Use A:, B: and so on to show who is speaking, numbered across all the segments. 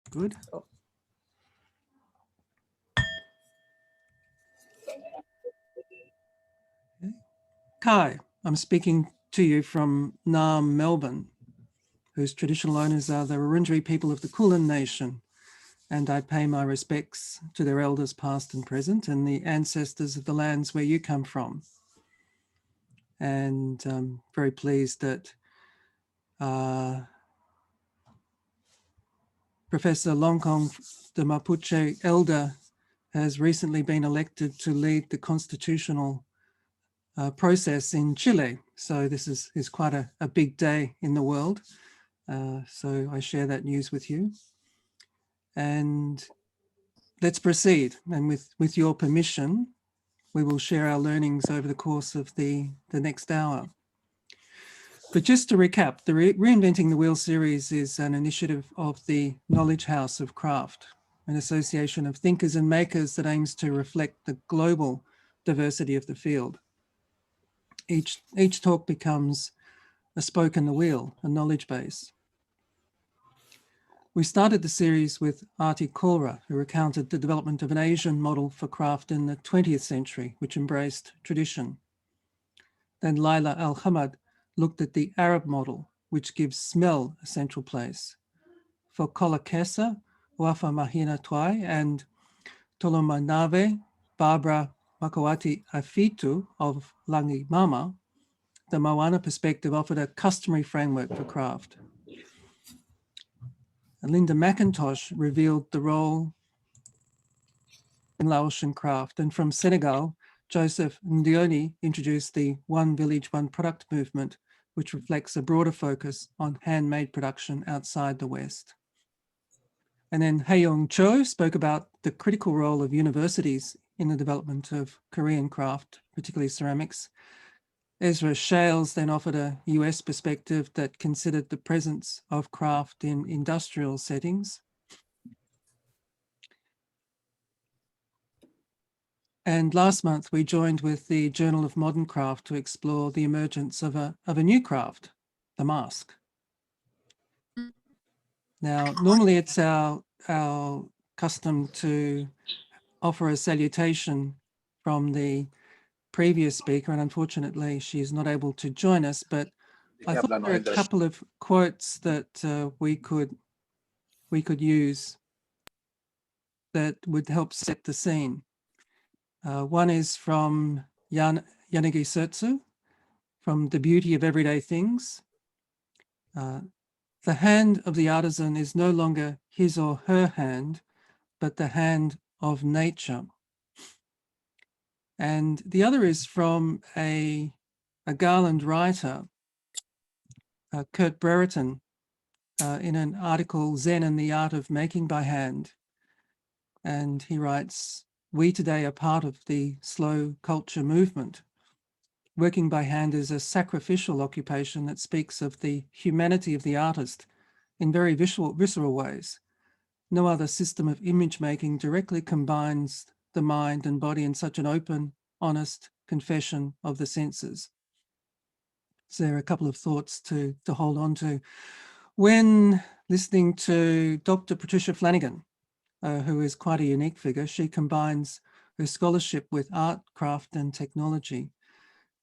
A: Good. Okay. Kai, I'm speaking to you from Naarm, Melbourne, whose traditional owners are the Wurundjeri people of the Kulin Nation, and I pay my respects to their elders past and present and the ancestors of the lands where you come from. And I'm very pleased that Professor Longkong the Mapuche elder has recently been elected to lead the constitutional process in Chile. So this is quite a big day in the world. So I share that news with you. And let's proceed. And with your permission, we will share our learnings over the course of the next hour. But just to recap, the Reinventing the Wheel series is an initiative of the Knowledge House of Craft, an association of thinkers and makers that aims to reflect the global diversity of the field. Each talk becomes a spoke in the wheel, a knowledge base. We started the series with Arti Kaura, who recounted the development of an Asian model for craft in the 20th century, which embraced tradition. Then Laila Al-Hamad looked at the Arab model, which gives smell a central place. For Kolakesa, Wafa Mahina Twai, and Tolomanave, Barbara Makawati Afitu of Langi Mama, the Moana perspective offered a customary framework for craft. And Linda McIntosh revealed the role in Laotian craft. And from Senegal, Joseph Ndioni introduced the One Village, One Product movement, which reflects a broader focus on handmade production outside the West. And then Haeyong Cho spoke about the critical role of universities in the development of Korean craft, particularly ceramics. Ezra Shales then offered a US perspective that considered the presence of craft in industrial settings. And last month, we joined with the Journal of Modern Craft to explore the emergence of a new craft, the mask. Now, normally it's our custom to offer a salutation from the previous speaker, and unfortunately she is not able to join us, but I thought there are a couple of quotes that we could use that would help set the scene. One is from Yanagi Sutsu, from The Beauty of Everyday Things. The hand of the artisan is no longer his or her hand, but the hand of nature. And the other is from a Garland writer, Kurt Brereton, in an article, Zen and the Art of Making by Hand. And he writes, "We today are part of the slow culture movement. Working by hand is a sacrificial occupation that speaks of the humanity of the artist in very visceral ways. No other system of image making directly combines the mind and body in such an open, honest confession of the senses." So there are a couple of thoughts to hold on to. When listening to Dr. Patricia Flanagan, who is quite a unique figure, she combines her scholarship with art, craft, and technology.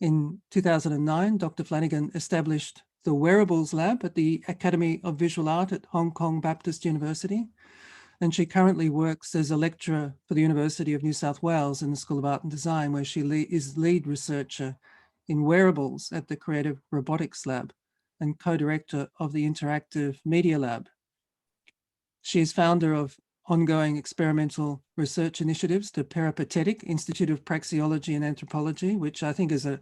A: In 2009, Dr. Flanagan established the Wearables Lab at the Academy of Visual Art at Hong Kong Baptist University, and she currently works as a lecturer for the University of New South Wales in the School of Art and Design, where she is lead researcher in wearables at the Creative Robotics Lab and co-director of the Interactive Media Lab. She is founder of ongoing experimental research initiatives, the Peripatetic Institute of Praxeology and Anthropology, which I think is a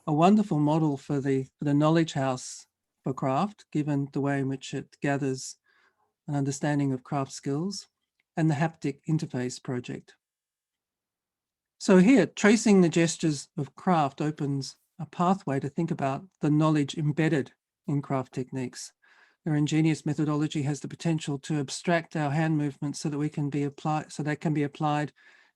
A: wonderful model for the Knowledge House for craft, given the way in which it gathers an understanding of craft skills, and the Haptic Interface Project. So here, tracing the gestures of craft opens a pathway to think about the knowledge embedded in craft techniques. Their ingenious methodology has the potential to abstract our hand movements so that they can be applied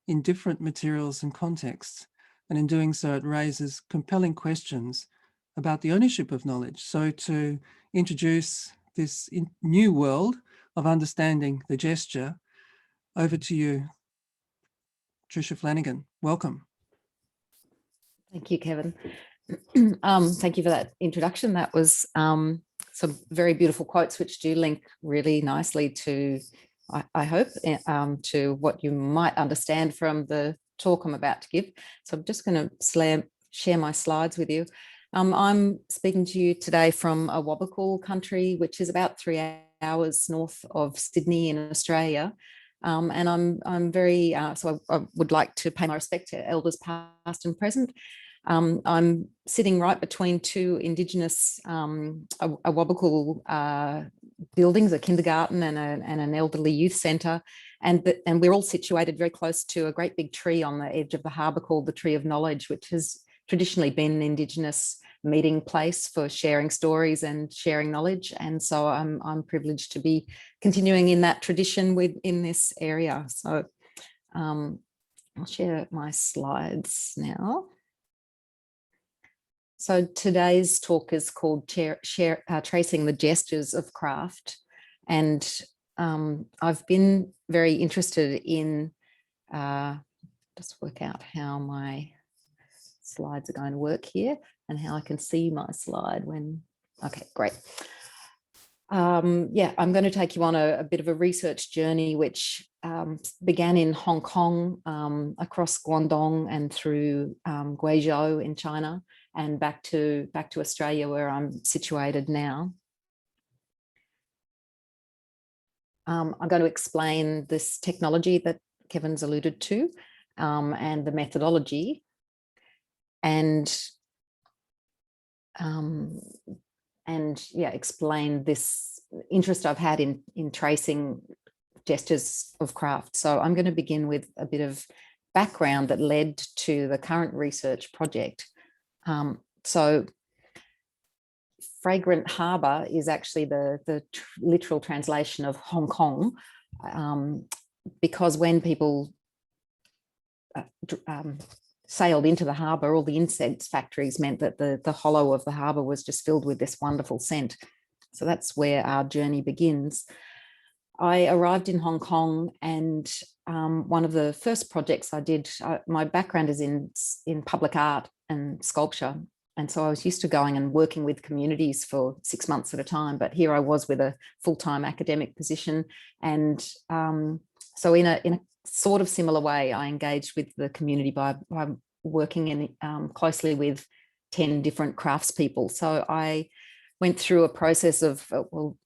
A: in different materials and contexts. And in doing so, it raises compelling questions about the ownership of knowledge. So to introduce this new world, of understanding the gesture. Over to you, Patricia Flanagan. Welcome.
B: Thank you, Kevin. Thank you for that introduction. That was some very beautiful quotes, which do link really nicely to, I hope, to what you might understand from the talk I'm about to give. So I'm just going to share my slides with you. I'm speaking to you today from a Wabakal country, which is about 3 hours north of Sydney in Australia. And I'm very, so I would like to pay my respect to elders past and present. I'm sitting right between two Indigenous Awabakal buildings, a kindergarten and an elderly youth centre, and we're all situated very close to a great big tree on the edge of the harbour called the Tree of Knowledge, which has traditionally been an Indigenous meeting place for sharing stories and sharing knowledge. And so I'm privileged to be continuing in that tradition within this area. So I'll share my slides now. So today's talk is called Tracing the Gestures of Craft. And I've been very interested in, just work out how my slides are going to work here and how I can see my slide when, okay, great. Yeah, I'm going to take you on a bit of a research journey, which began in Hong Kong, across Guangdong and through Guizhou in China, and back to Australia, where I'm situated now. I'm going to explain this technology that Kevin's alluded to, and the methodology, and yeah, explain this interest I've had in tracing gestures of craft. So I'm going to begin with a bit of background that led to the current research project. So Fragrant Harbour is actually the literal translation of Hong Kong, because when people sailed into the harbour, all the incense factories meant that the hollow of the harbour was just filled with this wonderful scent. So that's where our journey begins. I arrived in Hong Kong, and one of the first projects I did, my background is in public art and sculpture. And so I was used to going and working with communities for 6 months at a time, but here I was with a full-time academic position. And so in a sort of similar way, I engaged with the community by working in, closely with 10 different craftspeople. So I went through a process of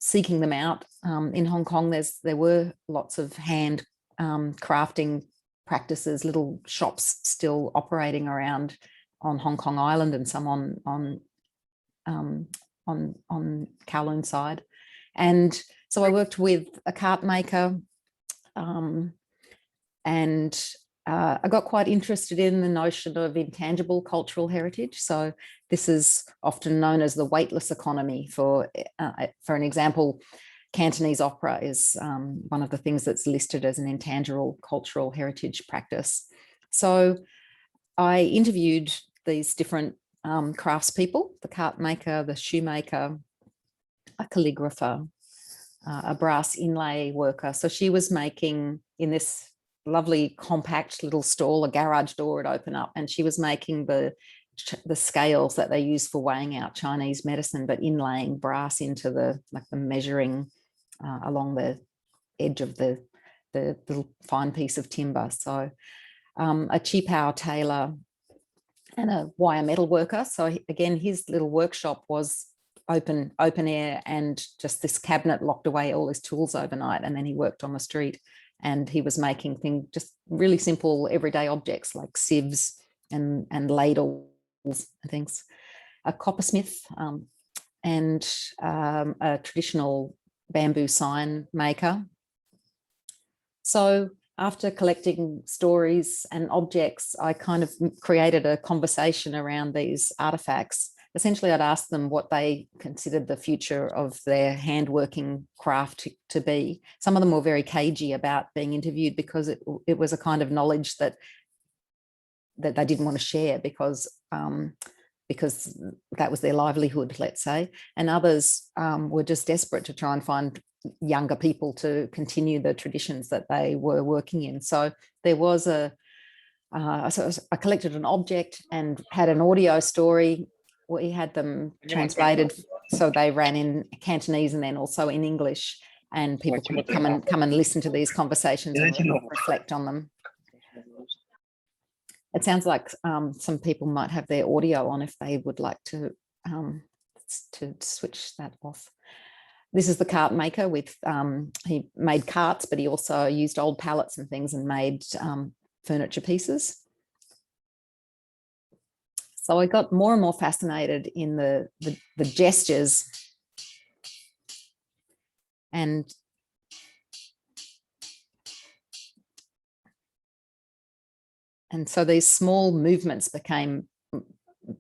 B: seeking them out. In Hong Kong, there were lots of hand crafting practices, little shops still operating around on Hong Kong Island, and some on Kowloon side. And so I worked with a cart maker, and I got quite interested in the notion of intangible cultural heritage. So this is often known as the weightless economy. For an example, Cantonese opera is one of the things that's listed as an intangible cultural heritage practice. So I interviewed these different craftspeople, the cart maker, the shoemaker, a calligrapher, a brass inlay worker. So she was making, in this lovely compact little stall, a garage door would open up, and she was making the scales that they use for weighing out Chinese medicine, but inlaying brass into the measuring along the edge of the little fine piece of timber. So a Qipao tailor and a wire metal worker. So again, his little workshop was open air, and just this cabinet locked away all his tools overnight, and then he worked on the street, and he was making things, just really simple everyday objects like sieves and ladles and things. A coppersmith, and a traditional bamboo sign maker. So after collecting stories and objects, I kind of created a conversation around these artifacts. Essentially, I'd ask them what they considered the future of their handworking craft to be. Some of them were very cagey about being interviewed, because it was a kind of knowledge that they didn't want to share, because because that was their livelihood, let's say. And others were just desperate to try and find younger people to continue the traditions that they were working in. So there was so I collected an object and had an audio story. We had them translated, so they ran in Cantonese and then also in English, and people could come and listen to these conversations and reflect on them. It sounds like some people might have their audio on if they would like to switch that off. This is the cart maker with, he made carts, but he also used old pallets and things and made furniture pieces. So I got more and more fascinated in the gestures and so these small movements became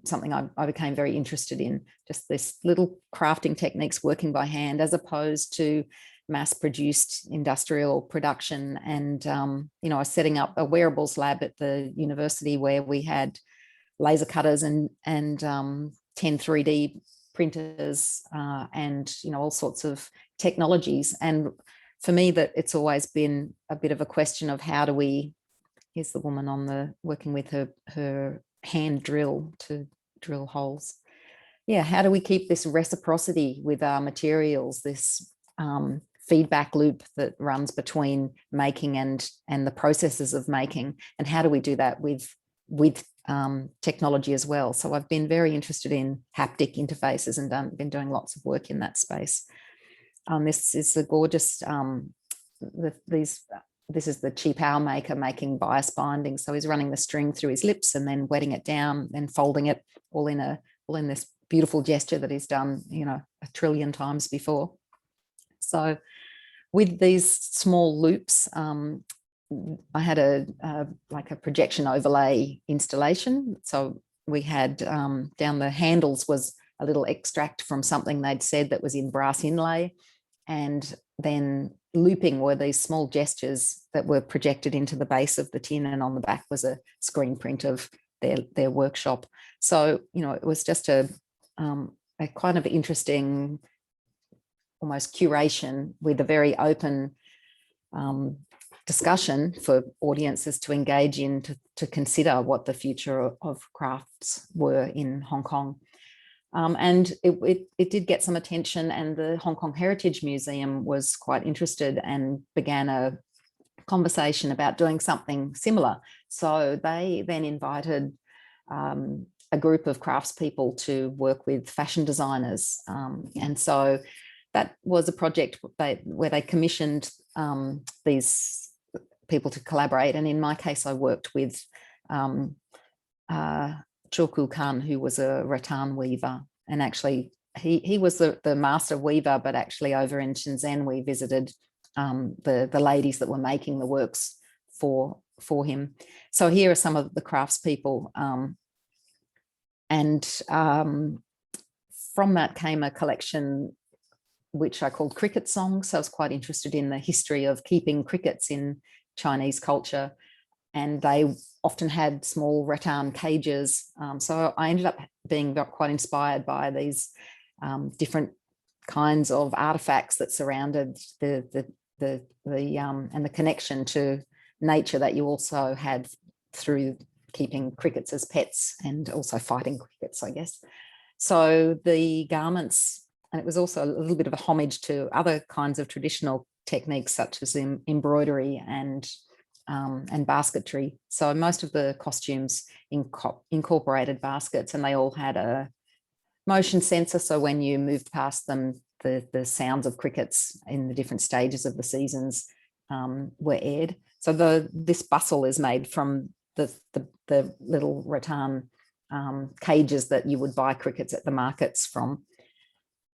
B: something I became very interested in, just this little crafting techniques working by hand as opposed to mass-produced industrial production. And, you know, I was setting up a wearables lab at the university where we had laser cutters and 10 3D printers and, you know, all sorts of technologies. And for me, that it's always been a bit of a question of how do we, here's the woman on the working with her hand drill to drill holes. Yeah, how do we keep this reciprocity with our materials, this feedback loop that runs between making and the processes of making, and how do we do that with technology as well? So I've been very interested in haptic interfaces and been doing lots of work in that space. This is a gorgeous this is the cheap owl maker making bias binding. So he's running the string through his lips and then wetting it down, then folding it all in this beautiful gesture that he's done, you know, 1 trillion times before. So with these small loops, I had like a projection overlay installation. So we had down the handles was a little extract from something they'd said that was in brass inlay, and then looping were these small gestures that were projected into the base of the tin, and on the back was a screen print of their workshop. So, you know, it was just a kind of interesting, almost curation with a very open discussion for audiences to engage in, to consider what the future of crafts were in Hong Kong. And it did get some attention, and the Hong Kong Heritage Museum was quite interested and began a conversation about doing something similar. So they then invited a group of craftspeople to work with fashion designers. And so that was a project where they commissioned these people to collaborate. And in my case, I worked with Choku Khan, who was a rattan weaver, and actually he was the master weaver, but actually over in Shenzhen we visited the ladies that were making the works for him. So here are some of the craftspeople, and from that came a collection which I called Cricket Songs. So I was quite interested in the history of keeping crickets in Chinese culture, and they often had small rattan cages. So I ended up being quite inspired by these different kinds of artifacts that surrounded the and the connection to nature that you also had through keeping crickets as pets and also fighting crickets, I guess. So the garments, and it was also a little bit of a homage to other kinds of traditional techniques such as embroidery and basketry. So most of the costumes incorporated baskets, and they all had a motion sensor. So when you moved past them, the sounds of crickets in the different stages of the seasons were aired. So this bustle is made from the little rattan cages that you would buy crickets at the markets from.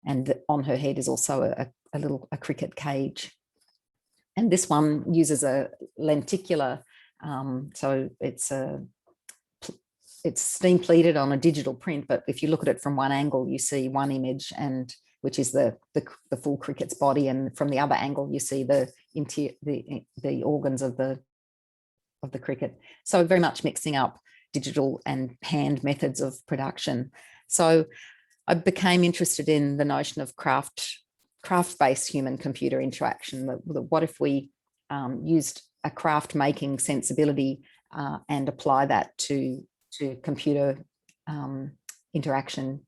B: And on her head is also a cricket cage. And this one uses a lenticular, so it's steam pleated on a digital print, but if you look at it from one angle, you see one image, and which is the full cricket's body, and from the other angle, you see the organs of the cricket. So very much mixing up digital and hand methods of production. So I became interested in the notion of craft-based human-computer interaction. What if we used a craft-making sensibility and apply that to computer interaction?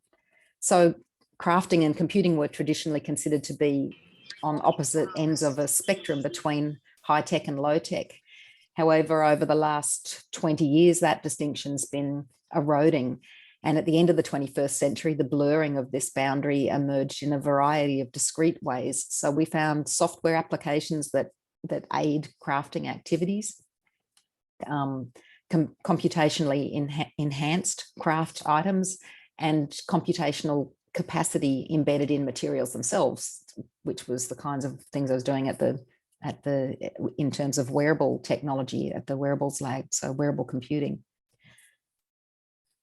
B: So crafting and computing were traditionally considered to be on opposite ends of a spectrum between high-tech and low-tech. However, over the last 20 years, that distinction's been eroding. And at the end of the 21st century, the blurring of this boundary emerged in a variety of discrete ways. So we found software applications that aid crafting activities, computationally enhanced craft items, and computational capacity embedded in materials themselves, which was the kinds of things I was doing in terms of wearable technology at the wearables lab, so wearable computing.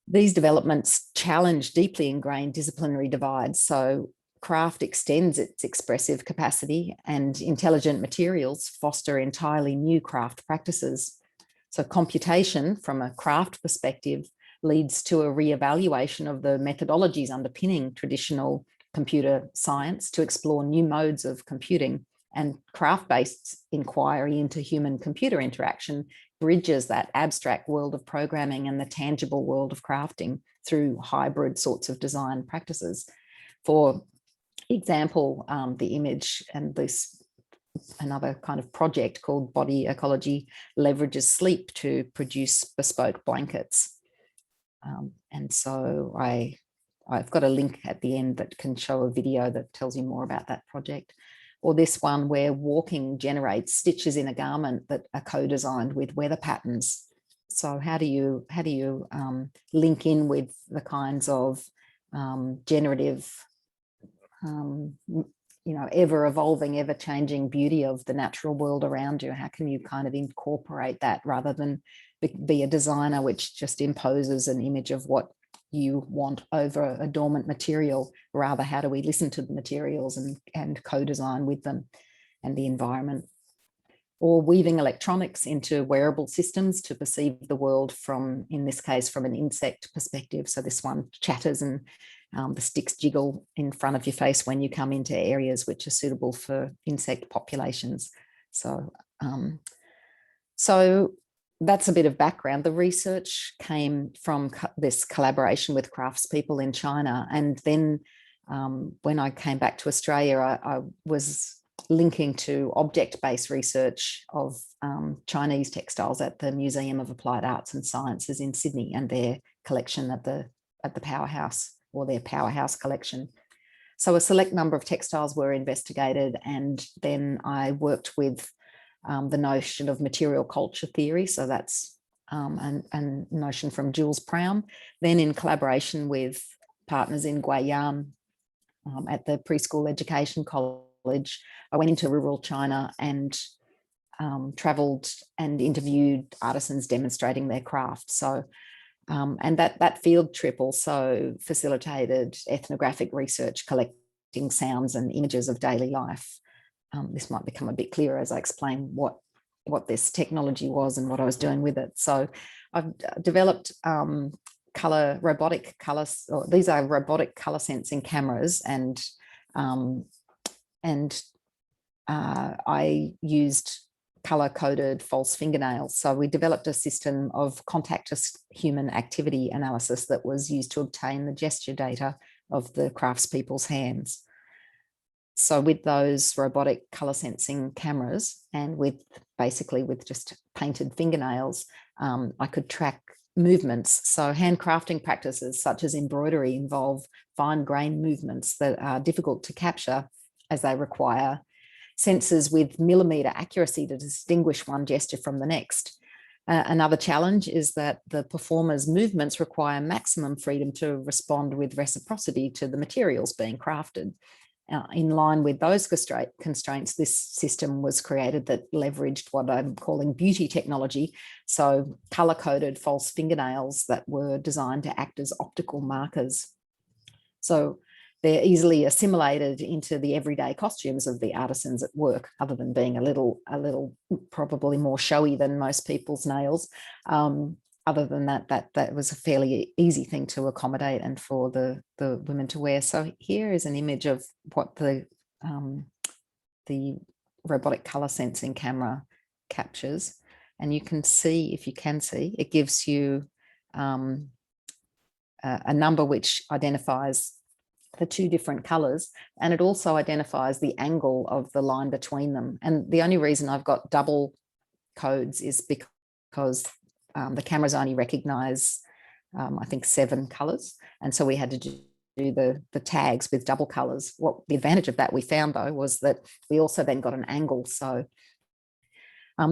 B: These developments challenge deeply ingrained disciplinary divides. So craft extends its expressive capacity, and intelligent materials foster entirely new craft practices. So computation, from a craft perspective, leads to a reevaluation of the methodologies underpinning traditional computer science to explore new modes of computing, and craft-based inquiry into human-computer interaction bridges that abstract world of programming and the tangible world of crafting through hybrid sorts of design practices. For example, the image and another kind of project called Body Ecology leverages sleep to produce bespoke blankets. And so I've got a link at the end that can show a video that tells you more about that project. Or this one where walking generates stitches in a garment that are co-designed with weather patterns. So how do you link in with the kinds of generative, ever evolving, ever changing beauty of the natural world around you? How can you kind of incorporate that rather than be a designer which just imposes an image of what you want over a dormant material? Rather, how do we listen to the materials and co-design with them and the environment? Or weaving electronics into wearable systems to perceive the world from, in this case, from an insect perspective. So this one chatters and the sticks jiggle in front of your face when you come into areas which are suitable for insect populations. So that's a bit of background. The research came from this collaboration with craftspeople in China. And then when I came back to Australia, I was linking to object-based research of Chinese textiles at the Museum of Applied Arts and Sciences in Sydney and their collection at the Powerhouse, or their Powerhouse collection. So a select number of textiles were investigated, and then I worked with the notion of material culture theory. So that's a notion from Jules Prown. Then in collaboration with partners in Guiyang at the Preschool Education College, I went into rural China and travelled and interviewed artisans demonstrating their craft. So, and that field trip also facilitated ethnographic research, collecting sounds and images of daily life. This might become a bit clearer as I explain what this technology was and what I was doing with it. So I've developed robotic color, or these are robotic color sensing cameras, and I used color-coded false fingernails. So we developed a system of contactless human activity analysis that was used to obtain the gesture data of the craftspeople's hands. So with those robotic color sensing cameras and basically with just painted fingernails, I could track movements. So handcrafting practices such as embroidery involve fine grain movements that are difficult to capture, as they require sensors with millimeter accuracy to distinguish one gesture from the next. Another challenge is that the performer's movements require maximum freedom to respond with reciprocity to the materials being crafted. In line with those constraints, this system was created that leveraged what I'm calling beauty technology. So color-coded false fingernails that were designed to act as optical markers. So they're easily assimilated into the everyday costumes of the artisans at work, other than being a little probably more showy than most people's nails. other than that, that was a fairly easy thing to accommodate and for the women to wear. So here is an image of what the robotic color sensing camera captures. And you can see, if you can see, it gives you a number which identifies the two different colors, and it also identifies the angle of the line between them. And the only reason I've got double codes is because the cameras only recognize, I think, 7 colors. And so we had to do the tags with double colors. What the advantage of that we found, though, was that we also then got an angle. So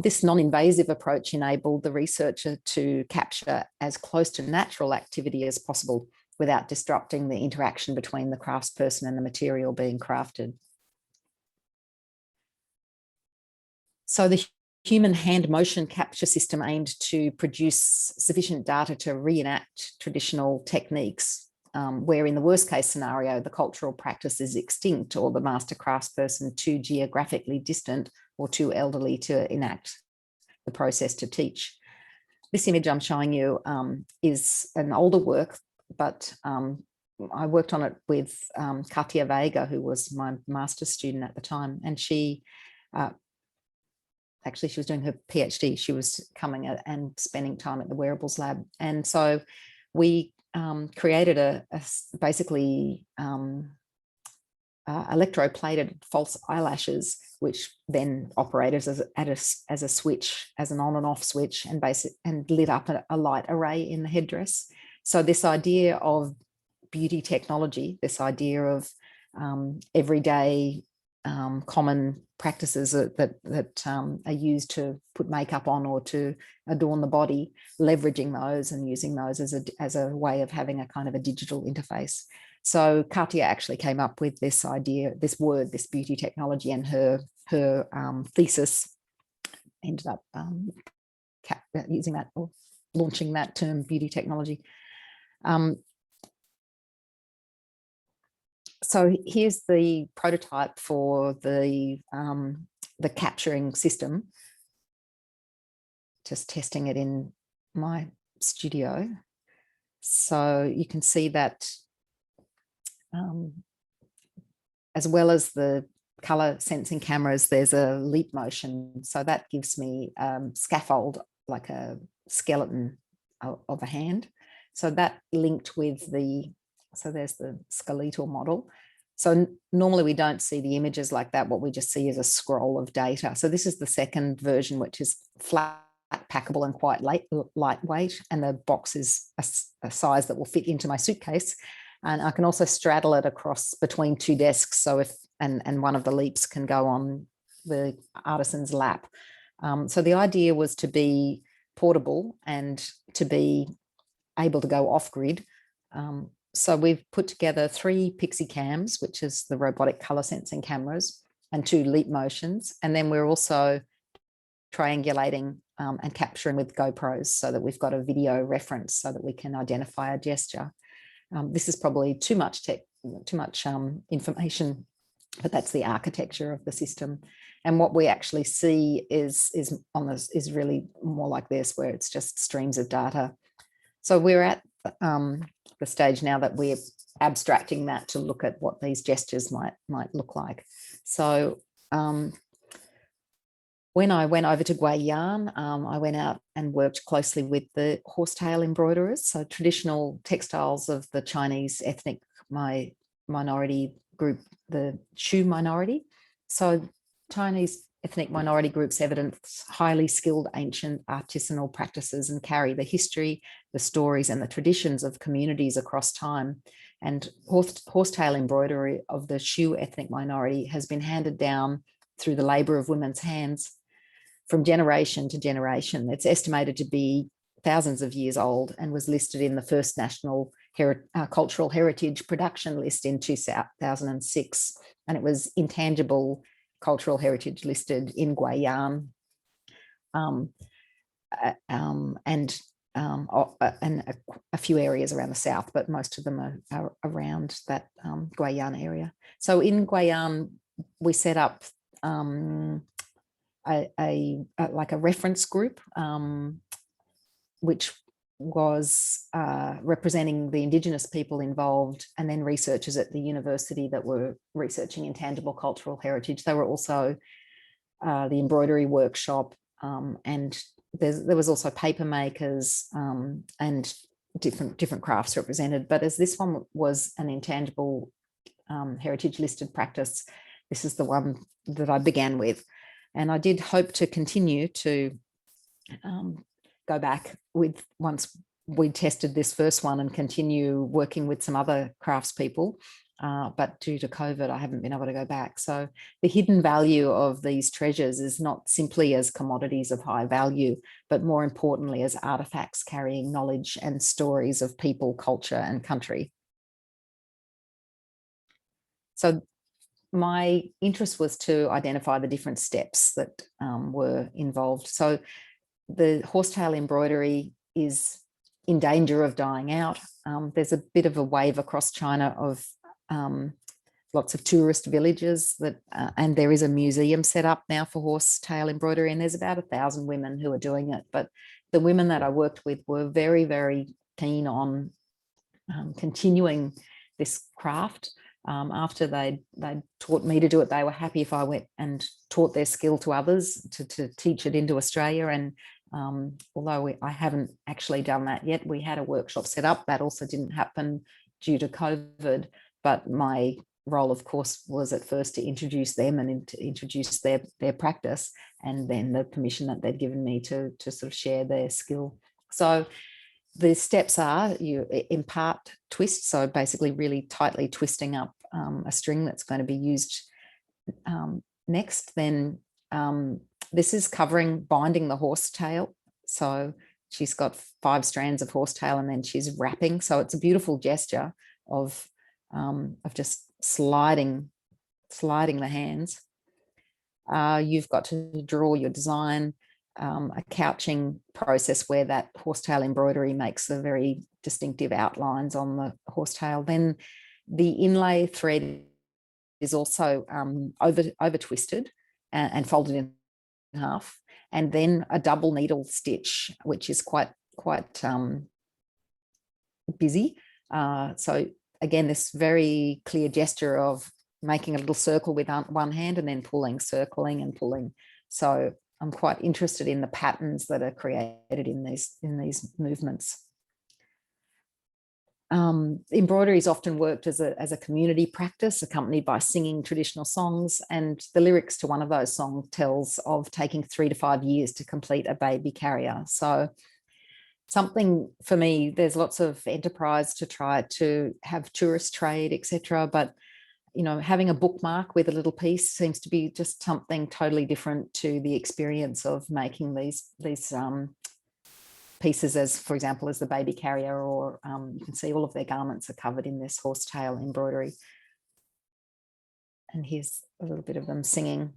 B: this non-invasive approach enabled the researcher to capture as close to natural activity as possible without disrupting the interaction between the craftsperson and the material being crafted. So the human hand motion capture system aimed to produce sufficient data to reenact traditional techniques, where in the worst case scenario, the cultural practice is extinct or the master craftsperson too geographically distant or too elderly to enact the process to teach. This image I'm showing you is an older work, but I worked on it with Katia Vega, who was my master's student at the time, and she actually, she was doing her PhD. She was coming and spending time at the wearables lab. And so we created basically electroplated false eyelashes, which then operated as a switch, as an on and off switch, and lit up a light array in the headdress. So this idea of beauty technology, this idea of everyday common practices that are used to put makeup on or to adorn the body, leveraging those and using those as a way of having a kind of a digital interface. So Katia actually came up with this idea, this word, this beauty technology, and her thesis ended up using that or launching that term, beauty technology. So here's the prototype for the capturing system. Just testing it in my studio. So you can see that as well as the color sensing cameras, there's a leap motion. So that gives me scaffold, like a skeleton of a hand. So that linked with so there's the skeletal model. So normally we don't see the images like that. What we just see is a scroll of data. So this is the second version, which is flat, packable and quite lightweight. And the box is a size that will fit into my suitcase. And I can also straddle it across between 2 desks. So and one of the leaps can go on the artisan's lap. So the idea was to be portable and to be able to go off grid. So we've put together 3 Pixie cams, which is the robotic color sensing cameras, and 2 leap motions. And then we're also triangulating and capturing with GoPros so that we've got a video reference so that we can identify a gesture. This is probably too much information, but that's the architecture of the system. And what we actually see is really more like this, where it's just streams of data. So we're at the stage now that we're abstracting that to look at what these gestures might look like. So when I went over to Guiyang, I went out and worked closely with the horsetail embroiderers, so traditional textiles of the Chinese ethnic minority group, the Shu minority. So Chinese ethnic minority groups evidence highly skilled ancient artisanal practices and carry the history, the stories and the traditions of communities across time. And horsetail embroidery of the Shu ethnic minority has been handed down through the labour of women's hands from generation to generation. It's estimated to be thousands of years old and was listed in the first National Cultural Heritage Production List in 2006. And it was intangible cultural heritage listed in Guiyang and a few areas around the south, but most of them are around that Guiyang area. So in Guiyang, we set up like a reference group, which was representing the Indigenous people involved, and then researchers at the university that were researching intangible cultural heritage. They were also the embroidery workshop, and there was also paper makers and different crafts represented. But as this one was an intangible heritage listed practice, this is the one that I began with. And I did hope to continue to go back with, once we tested this first one, and continue working with some other craftspeople. But due to COVID, I haven't been able to go back. So the hidden value of these treasures is not simply as commodities of high value, but more importantly, as artifacts carrying knowledge and stories of people, culture, and country. So my interest was to identify the different steps that were involved. So the horsetail embroidery is in danger of dying out. There's a bit of a wave across China of lots of tourist villages that, and there is a museum set up now for horsetail embroidery, and there's about 1,000 women who are doing it. But the women that I worked with were very, very keen on continuing this craft. After they taught me to do it, they were happy if I went and taught their skill to others to teach it into Australia. And although I haven't actually done that yet, we had a workshop set up. That also didn't happen due to COVID. But my role, of course, was at first to introduce them and to introduce their practice, and then the permission that they'd given me to sort of share their skill. So the steps are, you impart twist, so basically really tightly twisting up a string that's going to be used next. Then this is binding the horsetail. So she's got 5 strands of horsetail, and then she's wrapping. So it's a beautiful gesture of just sliding the hands. You've got to draw your design, a couching process where that horsetail embroidery makes the very distinctive outlines on the horsetail. Then the inlay thread is also over twisted and folded in half, and then a double needle stitch, which is quite busy. So again, this very clear gesture of making a little circle with one hand and then pulling, circling and pulling. So I'm quite interested in the patterns that are created in these movements. Embroidery is often worked as a community practice, accompanied by singing traditional songs, and the lyrics to one of those songs tells of taking 3 to 5 years to complete a baby carrier. So something for me, there's lots of enterprise to try to have tourist trade, etc. But having a bookmark with a little piece seems to be just something totally different to the experience of making these pieces, as for example as the baby carrier, or you can see all of their garments are covered in this horsetail embroidery. And here's a little bit of them singing.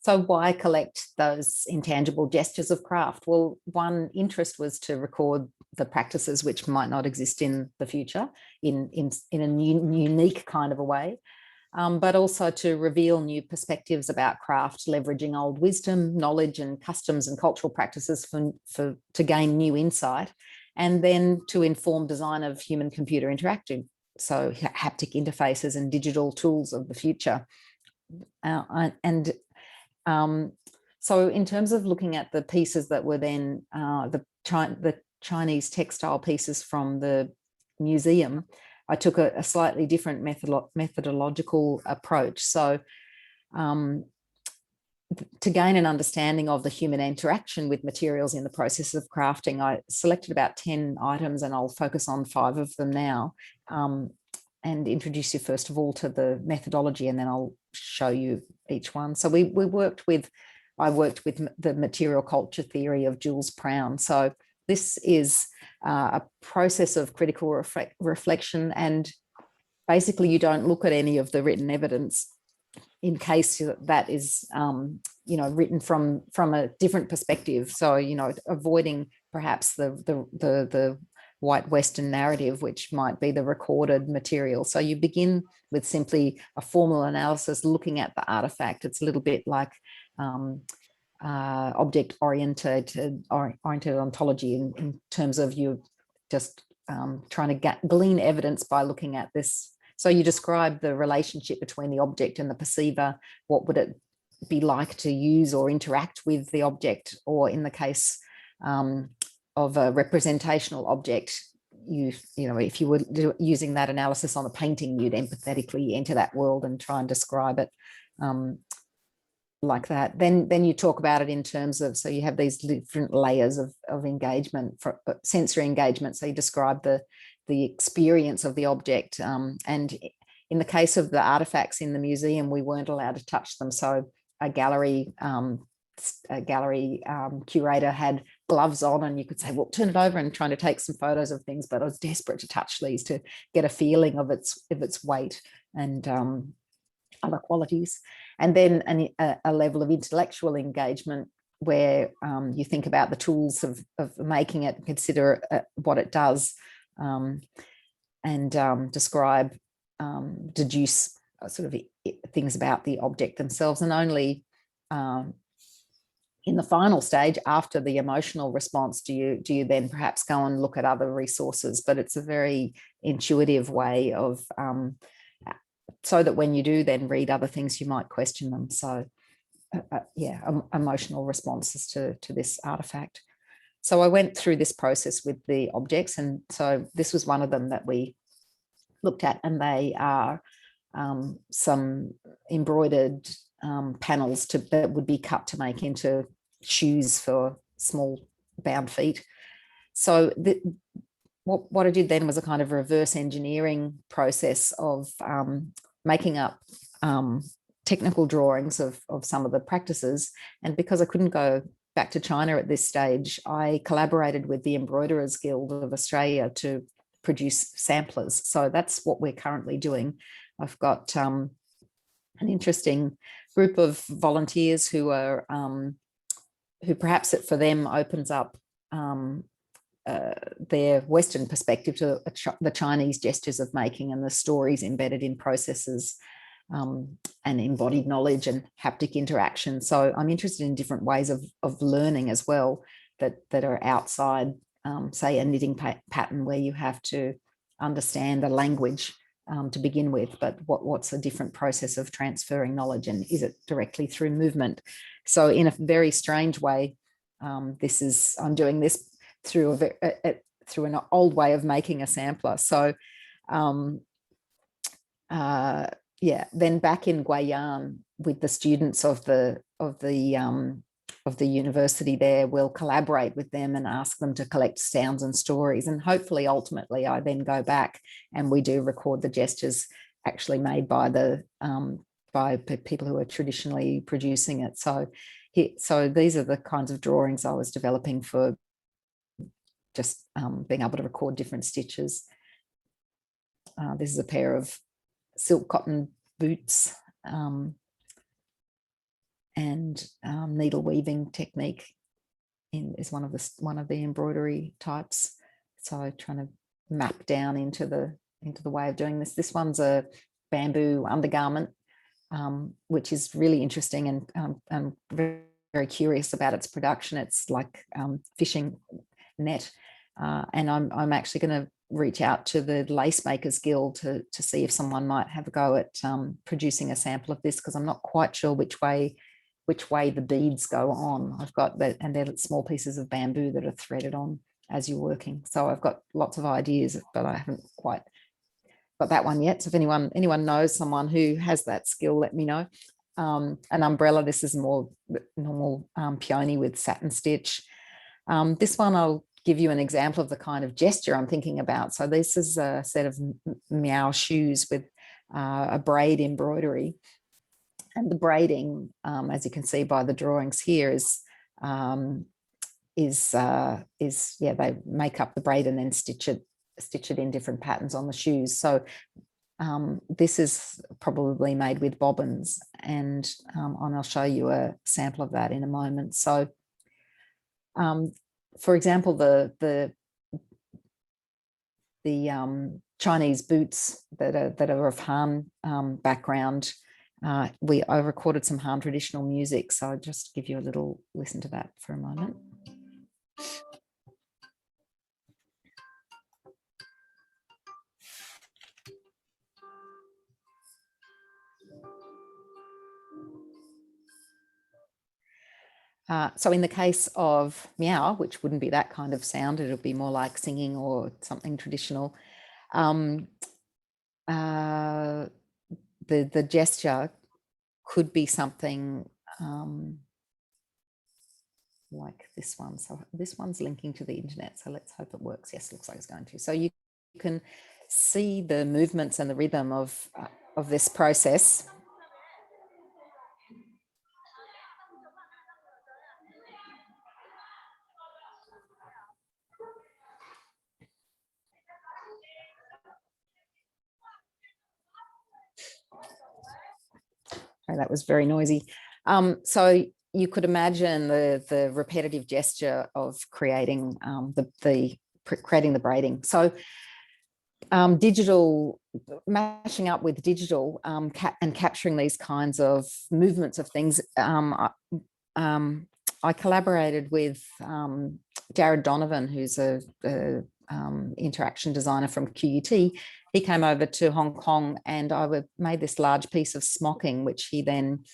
B: So why collect those intangible gestures of craft? Well, one interest was to record the practices which might not exist in the future in a unique kind of a way, but also to reveal new perspectives about craft, leveraging old wisdom, knowledge and customs and cultural practices to gain new insight, and then to inform design of human-computer interaction, so haptic interfaces and digital tools of the future. So in terms of looking at the pieces that were then the Chinese textile pieces from the museum, I took a slightly different methodological approach. So to gain an understanding of the human interaction with materials in the process of crafting, I selected about 10 items, and I'll focus on 5 of them now, and introduce you first of all to the methodology, and then I'll show you each one. So I worked with the material culture theory of Jules Prown. So This is a process of critical reflection, and basically you don't look at any of the written evidence in case that is written from a different perspective. So avoiding perhaps the white Western narrative, which might be the recorded material. So you begin with simply a formal analysis looking at the artifact. It's a little bit like object-oriented ontology in terms of you just trying to glean evidence by looking at this. So you describe the relationship between the object and the perceiver. What would it be like to use or interact with the object? Or in the case of a representational object, if you were using that analysis on a painting, you'd empathetically enter that world and try and describe it like that. Then you talk about it in terms of, so you have these different layers of engagement, for sensory engagement. So you describe the experience of the object. And in the case of the artifacts in the museum, we weren't allowed to touch them. So a gallery curator had gloves on, and you could say, well, turn it over, and trying to take some photos of things, but I was desperate to touch these to get a feeling of its weight and other qualities. And then a level of intellectual engagement where you think about the tools of making it, consider what it does, and describe, deduce sort of things about the object themselves. And only in the final stage, after the emotional response, do you then perhaps go and look at other resources. But it's a very intuitive way of so that when you do then read other things, you might question them. So emotional responses to this artifact. So I went through this process with the objects, and so this was one of them that we looked at, and they are some embroidered panels that would be cut to make into shoes for small bound feet. So what I did then was a kind of reverse engineering process of making up technical drawings of some of the practices. And because I couldn't go back to China at this stage, I collaborated with the Embroiderers Guild of Australia to produce samplers. So that's what we're currently doing. I've got an interesting group of volunteers who are who perhaps it for them opens up their Western perspective to the Chinese gestures of making and the stories embedded in processes and embodied knowledge and haptic interaction. So I'm interested in different ways of learning as well that are outside, say, a knitting pattern where you have to understand a language to begin with, but what's a different process of transferring knowledge, and is it directly through movement? So in a very strange way, I'm doing this through an old way of making a sampler. So then back in Guayan with the students of the university there, we'll collaborate with them and ask them to collect sounds and stories. And hopefully, ultimately, I then go back and we do record the gestures actually made by by people who are traditionally producing it. So these are the kinds of drawings I was developing for just being able to record different stitches. This is a pair of silk cotton boots and needle weaving technique is one of the embroidery types. So trying to map down into the way of doing this. This one's a bamboo undergarment, which is really interesting, and I'm very, very curious about its production. It's like fishing net, and I'm actually going to reach out to the Lace Makers Guild to see if someone might have a go at producing a sample of this, because I'm not quite sure which way the beads go on. I've got that, and they're small pieces of bamboo that are threaded on as you're working. So I've got lots of ideas, but I haven't quite got that one yet. So if anyone knows someone who has that skill, let me know. An umbrella, this is more normal peony with satin stitch. This one, I'll give you an example of the kind of gesture I'm thinking about. So this is a set of meow shoes with a braid embroidery. And the braiding, as you can see by the drawings here, is they make up the braid and then stitch it in different patterns on the shoes. So this is probably made with bobbins, and I'll show you a sample of that in a moment. So, for example, the Chinese boots that are of Han background, I recorded some Han traditional music, so I'll just give you a little listen to that for a moment. So in the case of meow, which wouldn't be that kind of sound, it'll be more like singing or something traditional. The gesture could be something like this one. So this one's linking to the internet. So let's hope it works. Yes, looks like it's going to. So you can see the movements and the rhythm of this process. Oh, that was very noisy. So you could imagine the repetitive gesture of creating creating the braiding. So digital, mashing up with digital and capturing these kinds of movements of things. I collaborated with Jared Donovan, who's a interaction designer from QUT. He came over to Hong Kong, and I made this large piece of smocking, which he then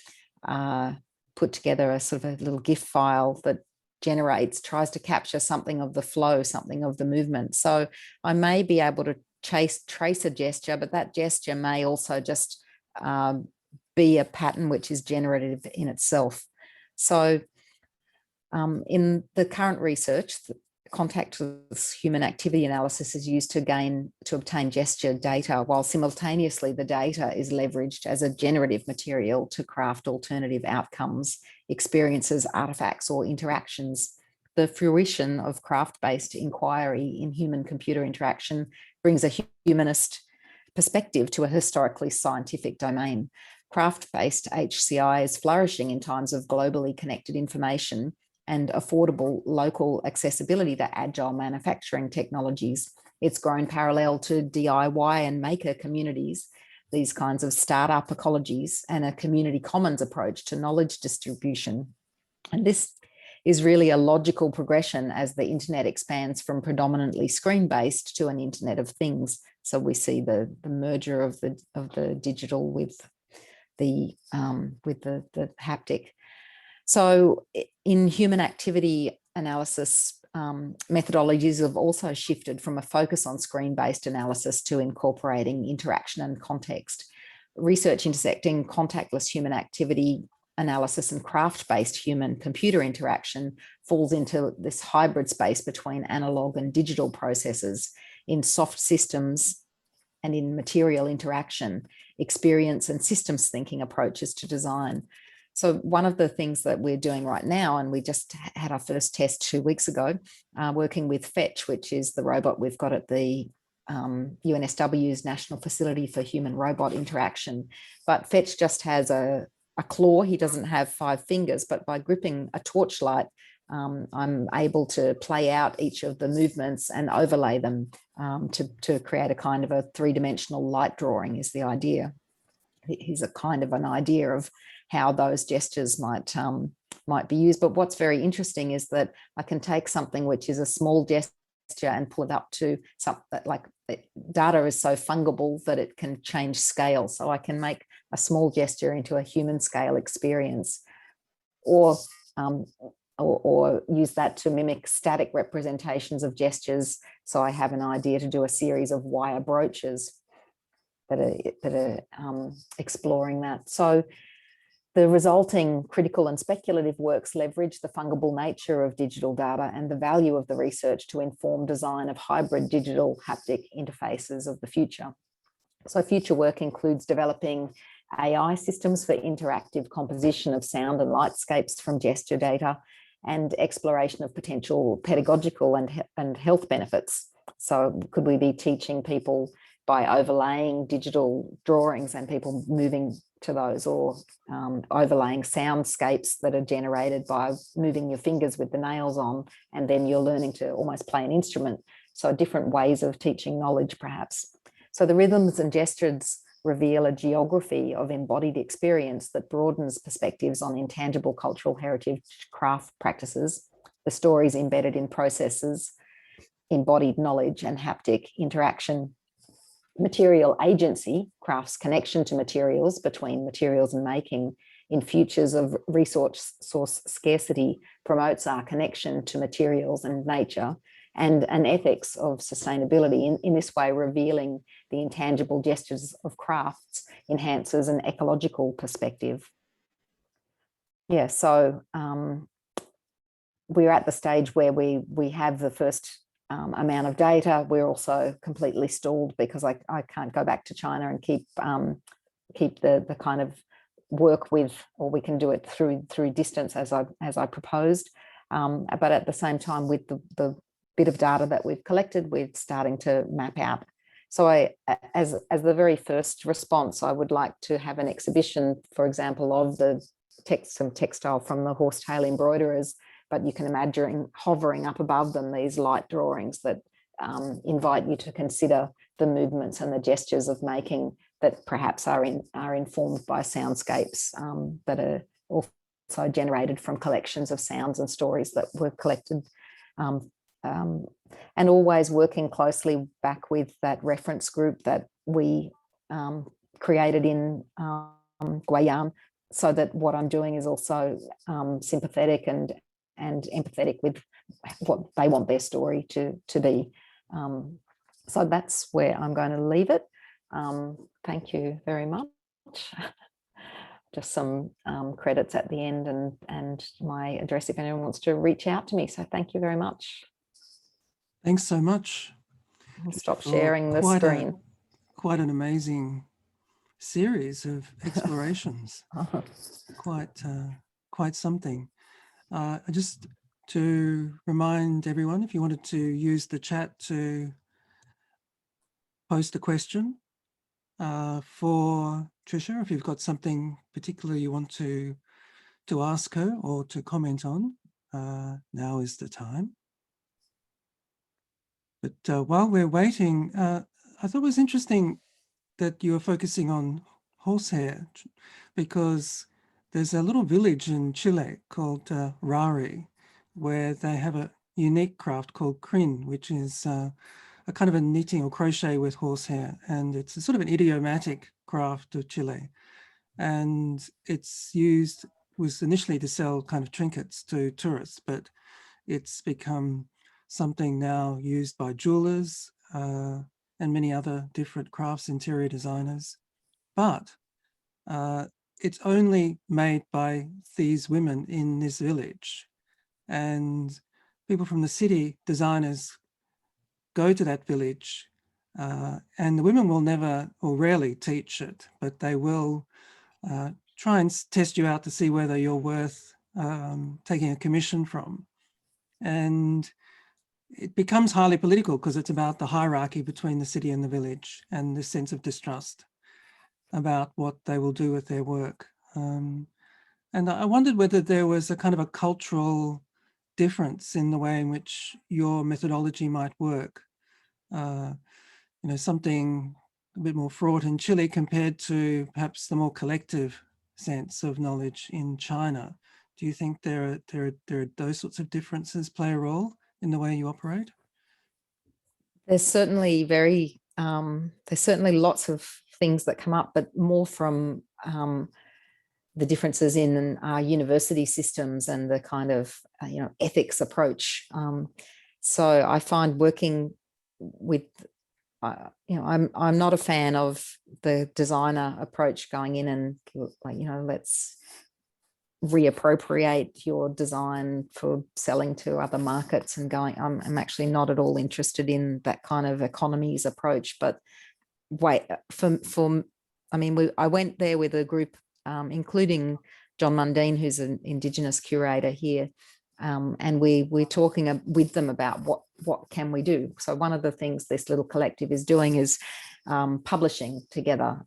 B: put together a sort of a little GIF file that tries to capture something of the flow, something of the movement. So I may be able to trace a gesture, but that gesture may also just be a pattern which is generative in itself. So in the current research, contactless human activity analysis is used to obtain gesture data, while simultaneously the data is leveraged as a generative material to craft alternative outcomes, experiences, artifacts, or interactions. The fruition of craft-based inquiry in human-computer interaction brings a humanist perspective to a historically scientific domain. Craft-based HCI is flourishing in times of globally connected information and affordable local accessibility to agile manufacturing technologies. It's grown parallel to DIY and maker communities, these kinds of startup ecologies, and a community commons approach to knowledge distribution. And this is really a logical progression as the internet expands from predominantly screen-based to an internet of things. So we see the merger of the digital with the haptic. So in human activity analysis, methodologies have also shifted from a focus on screen-based analysis to incorporating interaction and context. Research intersecting contactless human activity analysis and craft-based human-computer interaction falls into this hybrid space between analog and digital processes in soft systems and in material interaction, experience and systems thinking approaches to design. So one of the things that we're doing right now, and we just had our first test 2 weeks ago, working with Fetch, which is the robot we've got at the UNSW's National Facility for Human Robot Interaction. But Fetch just has a claw. He doesn't have 5 fingers, but by gripping a torchlight, I'm able to play out each of the movements and overlay them to create a kind of a 3-dimensional light drawing is the idea. Here's a kind of an idea of how those gestures might be used. But what's very interesting is that I can take something which is a small gesture and pull it up to something like data is so fungible that it can change scale. So I can make a small gesture into a human scale experience, or use that to mimic static representations of gestures. So I have an idea to do a series of wire brooches that are exploring that. So the resulting critical and speculative works leverage the fungible nature of digital data and the value of the research to inform design of hybrid digital haptic interfaces of the future. So future work includes developing AI systems for interactive composition of sound and lightscapes from gesture data, and exploration of potential pedagogical and health benefits. So could we be teaching people by overlaying digital drawings and people moving to those, or overlaying soundscapes that are generated by moving your fingers with the nails on, and then you're learning to almost play an instrument. So different ways of teaching knowledge, perhaps. So the rhythms and gestures reveal a geography of embodied experience that broadens perspectives on intangible cultural heritage craft practices, the stories embedded in processes, embodied knowledge and haptic interaction, material agency, crafts connection to materials, between materials and making in futures of resource scarcity, promotes our connection to materials and nature, and an ethics of sustainability. In this way, revealing the intangible gestures of crafts enhances an ecological perspective. Yeah, so we're at the stage where we have the first amount of data. We're also completely stalled because I can't go back to China and keep the kind of work with, or we can do it through distance as I proposed. But at the same time, with the bit of data that we've collected, we're starting to map out. So as the very first response, I would like to have an exhibition, for example, of some textile from the horsetail embroiderers, but you can imagine hovering up above them these light drawings that invite you to consider the movements and the gestures of making that perhaps are informed by soundscapes that are also generated from collections of sounds and stories that were collected, and always working closely back with that reference group that we created in Guayam, so that what I'm doing is also sympathetic and empathetic with what they want their story to be. So that's where I'm going to leave it. Thank you very much. Just some credits at the end and my address if anyone wants to reach out to me. So thank you very much.
A: Thanks so much.
B: I'll stop sharing the screen.
A: Quite an amazing series of explorations. Quite something. Just to remind everyone, if you wanted to use the chat to post a question for Tricia, if you've got something particular you want to ask her or to comment on, now is the time. But while we're waiting, I thought it was interesting that you were focusing on horsehair, because there's a little village in Chile called Rari, where they have a unique craft called crin, which is a kind of a knitting or crochet with horsehair. And it's a sort of an idiomatic craft of Chile. And was initially to sell kind of trinkets to tourists, but it's become something now used by jewelers and many other different crafts, interior designers. But it's only made by these women in this village. And people from the city, designers, go to that village, and the women will never or rarely teach it, but they will try and test you out to see whether you're worth taking a commission from. And it becomes highly political because it's about the hierarchy between the city and the village and the sense of distrust about what they will do with their work. And I wondered whether there was a kind of a cultural difference in the way in which your methodology might work. Something a bit more fraught in Chile compared to perhaps the more collective sense of knowledge in China. Do you think there are those sorts of differences play a role in the way you operate?
B: There's certainly lots of things that come up, but more from the differences in our university systems and the kind of ethics approach. So I find working with I'm not a fan of the designer approach, going in and let's reappropriate your design for selling to other markets and going. I'm actually not at all interested in that kind of economies approach. But I went there with a group, including John Mundine, who's an Indigenous curator here, and we're talking with them about what can we do. So one of the things this little collective is doing is publishing together,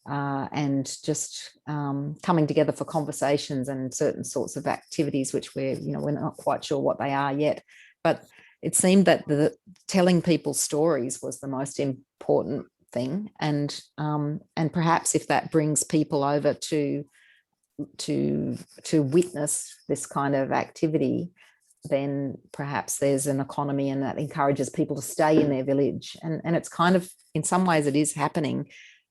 B: and just coming together for conversations and certain sorts of activities, which we're not quite sure what they are yet. But it seemed that the telling people stories was the most important thing, and perhaps if that brings people over to witness this kind of activity, then perhaps there's an economy, and that encourages people to stay in their village. And it's kind of, in some ways it is happening,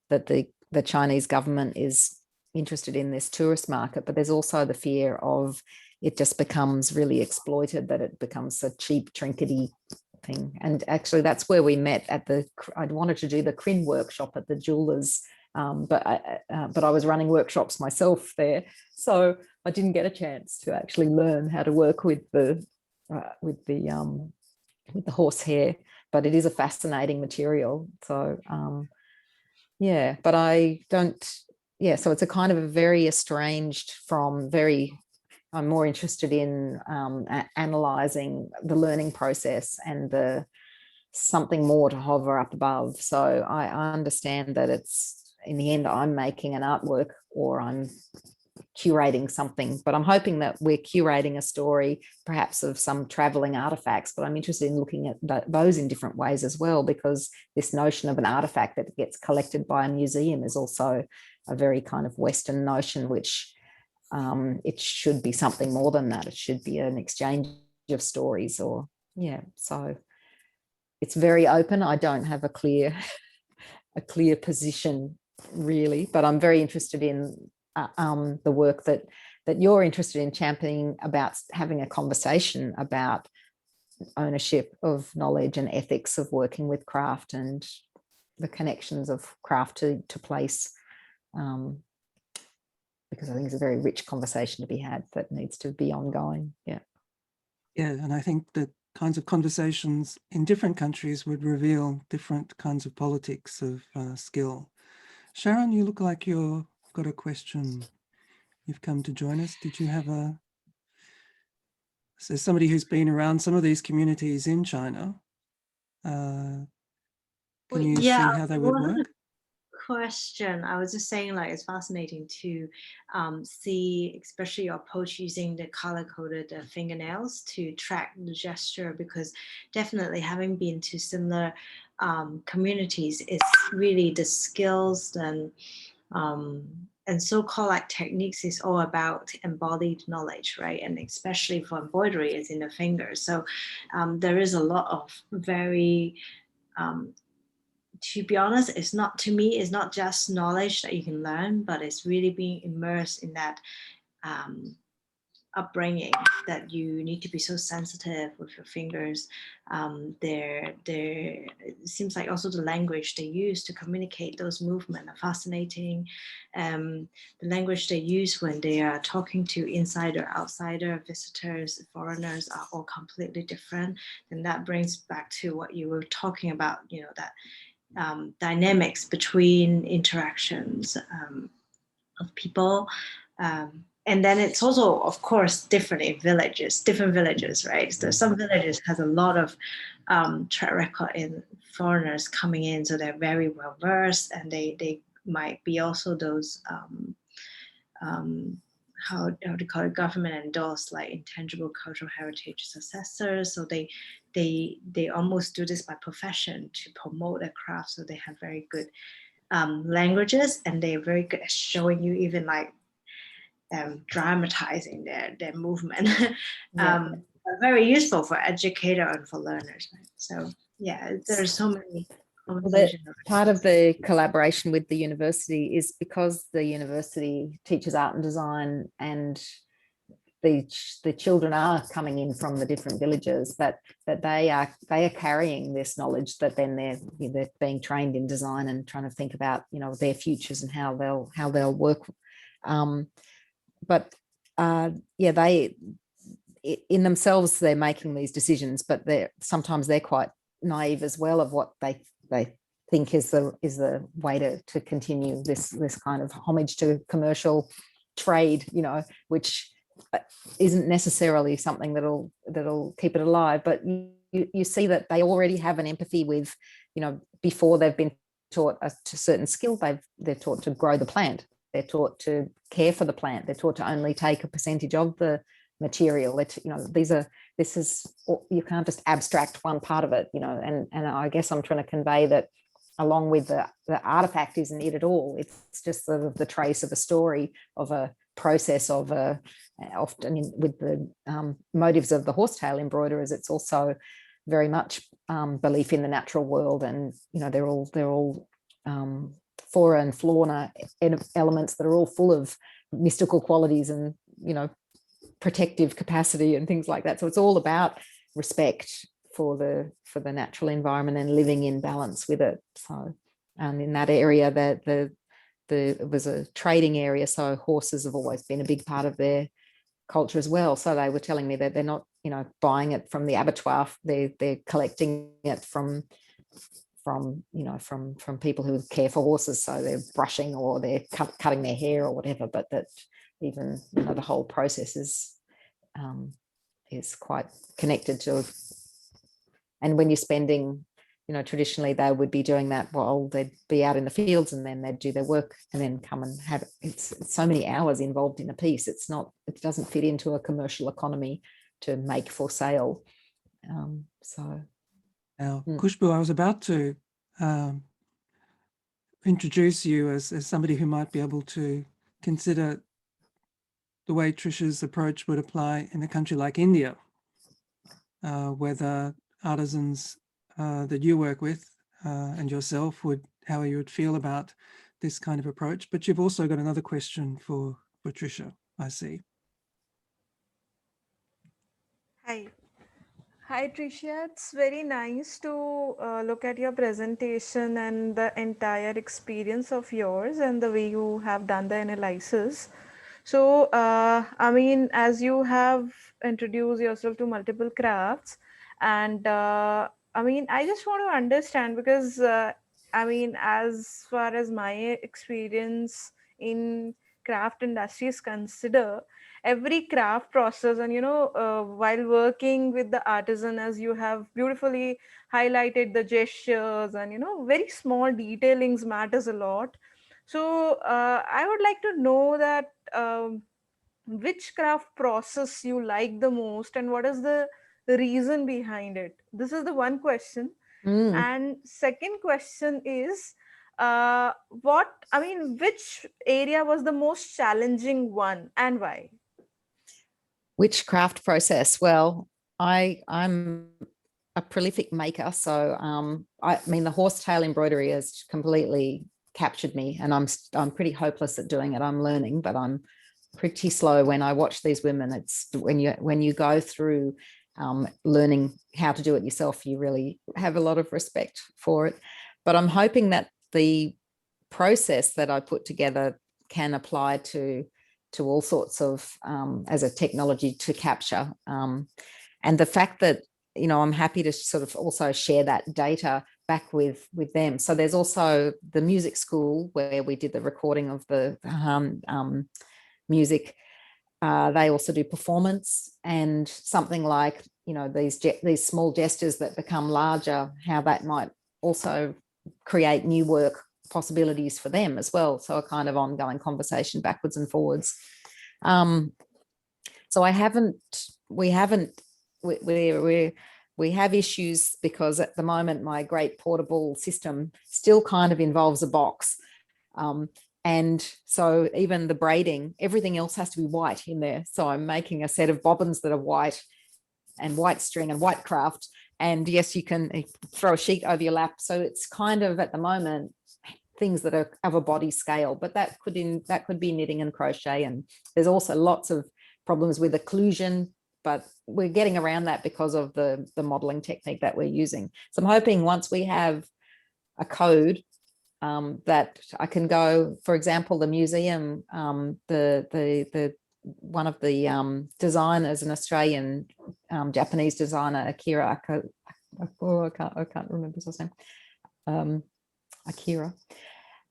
B: that the Chinese government is interested in this tourist market, but there's also the fear of it just becomes really exploited, that it becomes a cheap trinkety thing. And actually that's where we met I wanted to do the Crin workshop at the jewelers, but I was running workshops myself there, so I didn't get a chance to actually learn how to work with the horsehair. But it is a fascinating material. So yeah, but I don't. Yeah, so it's a kind of a very estranged from very. I'm more interested in analysing the learning process and the something more to hover up above. So I understand that it's, in the end, I'm making an artwork or I'm curating something, but I'm hoping that we're curating a story perhaps of some traveling artifacts. But I'm interested in looking at those in different ways as well, because this notion of an artifact that gets collected by a museum is also a very kind of Western notion, which it should be something more than that. It should be an exchange of stories, or so it's very open. I don't have a clear position really, but I'm very interested in the work that you're interested in championing, about having a conversation about ownership of knowledge and ethics of working with craft and the connections of craft to place, because I think it's a very rich conversation to be had that needs to be ongoing. Yeah,
A: and I think that kinds of conversations in different countries would reveal different kinds of politics of skill. Sharon, you look like you've got a question. You've come to join us. Did you have so somebody who's been around some of these communities in China, can you see how they would work?
C: Question. I was just saying, like, it's fascinating to see, especially your approach using the color-coded fingernails to track the gesture, because definitely having been to similar communities, it's really the skills and so-called like techniques is all about embodied knowledge, right? And especially for embroidery, it's in the fingers. So there is a lot of very to be honest, it's not, to me, it's not just knowledge that you can learn, but it's really being immersed in that upbringing, that you need to be so sensitive with your fingers. It seems like also the language they use to communicate those movements are fascinating. The language they use when they are talking to insider, outsider, visitors, foreigners are all completely different. And that brings back to what you were talking about, that dynamics between interactions of people. And then it's also, of course, different villages, right? So some villages has a lot of track record in foreigners coming in, so they're very well versed, and they might be also those how do you call it, government endorsed, like intangible cultural heritage successors. So they almost do this by profession to promote their craft. So they have very good languages, and they're very good at showing you, even like dramatizing their movement. Very useful for educator and for learners, right? So yeah, there's so many.
B: Part of the collaboration with the university is because the university teaches art and design, and the children are coming in from the different villages, that they are carrying this knowledge, that then they're being trained in design and trying to think about their futures and how they'll work. But they in themselves, they're making these decisions, but sometimes they're quite naive as well of what they think is the way to continue this kind of homage to commercial trade, which isn't necessarily something that'll keep it alive, but you see that they already have an empathy with, before they've been taught a certain skill, they're taught to grow the plant, they're taught to care for the plant, they're taught to only take a percentage of the material. You can't just abstract one part of it, and I guess I'm trying to convey that along with the artifact isn't it at all. It's just sort of the trace of a story of a process of often with the motives of the horsetail embroiderers. It's also very much belief in the natural world, and they're all flora and fauna elements that are all full of mystical qualities and protective capacity and things like that. So it's all about respect for the natural environment and living in balance with it. So in that area, that it was a trading area, so horses have always been a big part of their culture as well. So they were telling me that they're not buying it from the abattoir, they're collecting it from people who care for horses, so they're brushing or they're cutting their hair or whatever, but that even the whole process is quite connected to. And when you're spending, traditionally they would be doing that while they'd be out in the fields, and then they'd do their work and then come and have it's so many hours involved in a piece. It doesn't fit into a commercial economy to make for sale.
A: Now, Khushbu, I was about to introduce you as somebody who might be able to consider the way Trisha's approach would apply in a country like India, where the artisans that you work with and yourself how you would feel about this kind of approach. But you've also got another question for Trisha, I see.
D: Hi, Tricia. It's very nice to look at your presentation and the entire experience of yours and the way you have done the analysis. So, as you have introduced yourself to multiple crafts, and I just want to understand, because as far as my experience in craft industry is considered, every craft process, and while working with the artisan, as you have beautifully highlighted, the gestures and very small detailings matters a lot. So I would like to know that which craft process you like the most and what is the reason behind it. This is the one question. And second question is, which area was the most challenging one and why?
B: Which craft process? Well, I'm a prolific maker, so the horsetail embroidery has completely captured me, and I'm pretty hopeless at doing it. I'm learning, but I'm pretty slow. When I watch these women, it's when you go through learning how to do it yourself, you really have a lot of respect for it. But I'm hoping that the process that I put together can apply to all sorts of as a technology to capture, and the fact that I'm happy to sort of also share that data back with them. So there's also the music school where we did the recording of the music. They also do performance, and something like these small gestures that become larger, how that might also create new work possibilities for them as well. So a kind of ongoing conversation backwards and forwards. So we have issues because at the moment my great portable system still kind of involves a box. And so even the braiding, everything else has to be white in there. So I'm making a set of bobbins that are white and white string and white craft. And yes, you can throw a sheet over your lap. So it's kind of at the moment things that are of a body scale, but that could be knitting and crochet. And there's also lots of problems with occlusion, but we're getting around that because of the modeling technique that we're using. So I'm hoping once we have a code that I can go, for example, the museum, the one of the designers, an Australian Japanese designer, Akira, I can't remember his last name, Akira,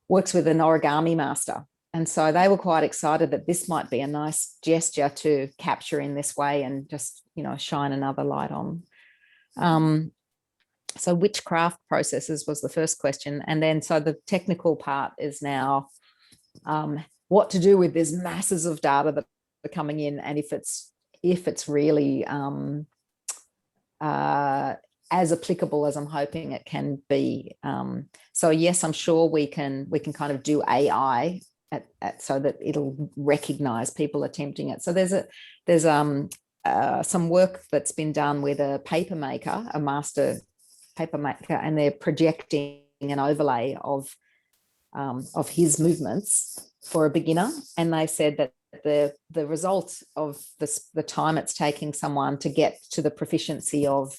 B: works with an origami master. and so they were quite excited that this might be a nice gesture to capture in this way and just, shine another light on. So which craft processes was the first question. And then, so the technical part is now what to do with these masses of data that are coming in, and if it's really as applicable as I'm hoping it can be. So yes, I'm sure we can kind of do AI so that it'll recognize people attempting it. So there's some work that's been done with a paper maker, a master paper maker, and they're projecting an overlay of his movements for a beginner. And they said that the result of the time it's taking someone to get to the proficiency of